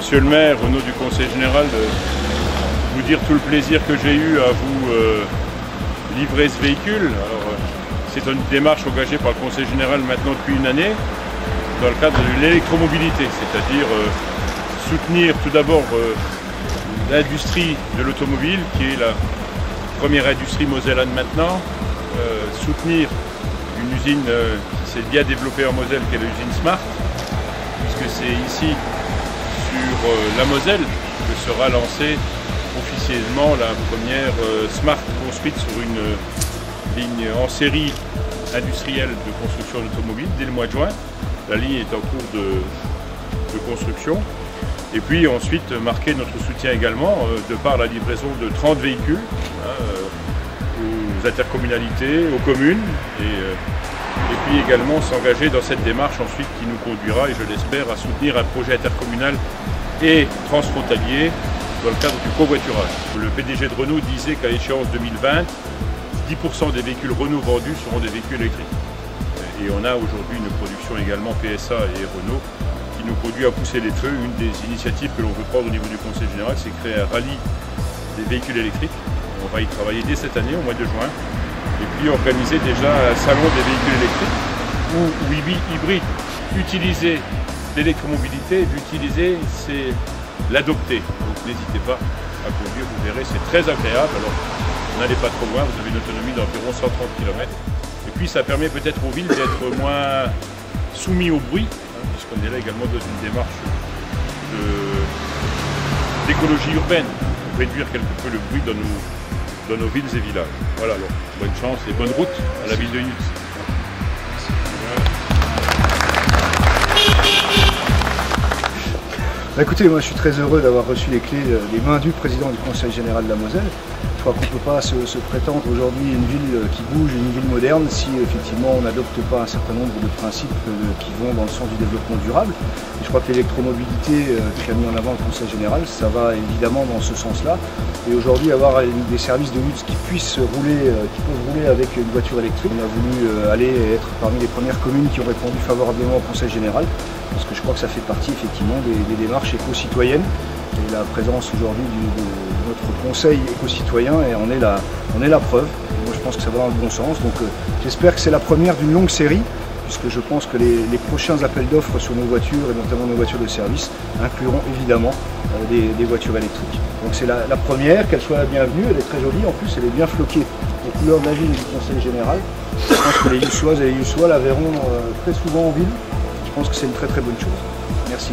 Monsieur le maire, au nom du Conseil général, vous dire tout le plaisir que j'ai eu à vous livrer ce véhicule. C'est une démarche engagée par le Conseil général maintenant depuis une année dans le cadre de l'électromobilité, c'est-à-dire soutenir tout d'abord l'industrie de l'automobile, qui est la première industrie mosellane maintenant, soutenir une usine qui s'est bien développée en Moselle, qui est l'usine Smart, puisque c'est ici, sur la Moselle, que sera lancée officiellement la première Smart construite sur une ligne en série industrielle de construction d'automobile dès le mois de juin. La ligne est en cours de construction. Et puis ensuite marquer notre soutien également de par la livraison de 30 véhicules aux intercommunalités, aux communes, et puis également s'engager dans cette démarche ensuite qui nous conduira, et je l'espère, à soutenir un projet intercommunal et transfrontalier dans le cadre du covoiturage. Le PDG de Renault disait qu'à l'échéance 2020, 10% des véhicules Renault vendus seront des véhicules électriques. Et on a aujourd'hui une production également PSA et Renault qui nous conduit à pousser les feux. Une des initiatives que l'on veut prendre au niveau du Conseil général, c'est créer un rallye des véhicules électriques. On va y travailler dès cette année, au mois de juin. Et puis organiser déjà un salon des véhicules électriques ou hybrides. Utiliser l'électromobilité, d'utiliser, c'est l'adopter. Donc n'hésitez pas à conduire, vous verrez, c'est très agréable. Alors n'allez pas trop loin, vous avez une autonomie d'environ 130 km. Et puis ça permet peut-être aux villes d'être moins soumis au bruit, puisqu'on est là également dans une démarche d'écologie urbaine, pour réduire quelque peu le bruit dans nos villes et villages. Voilà, alors bonne chance et bonne route à la ville de Yutz. Écoutez, moi je suis très heureux d'avoir reçu les clés des mains du président du Conseil général de la Moselle. Je crois qu'on ne peut pas se prétendre aujourd'hui une ville qui bouge, une ville moderne, si effectivement on n'adopte pas un certain nombre de principes qui vont dans le sens du développement durable. Et je crois que l'électromobilité qu'a mis en avant le Conseil général, ça va évidemment dans ce sens-là. Et aujourd'hui, avoir des services de lutte qui puissent rouler, qui peuvent rouler avec une voiture électrique, on a voulu aller être parmi les premières communes qui ont répondu favorablement au Conseil général, parce que je crois que ça fait partie effectivement des démarches éco-citoyennes. Et la présence aujourd'hui de notre conseil éco-citoyen, et on est la preuve. Et moi je pense que ça va dans le bon sens. Donc j'espère que c'est la première d'une longue série, puisque je pense que les prochains appels d'offres sur nos voitures, et notamment nos voitures de service, incluront évidemment des voitures électriques. Donc c'est la première, qu'elle soit la bienvenue, elle est très jolie, en plus elle est bien floquée aux couleurs de la ville du Conseil général. Je pense que les Yussoises et les Yussois la verront très souvent en ville. Je pense que c'est une très très bonne chose. Merci.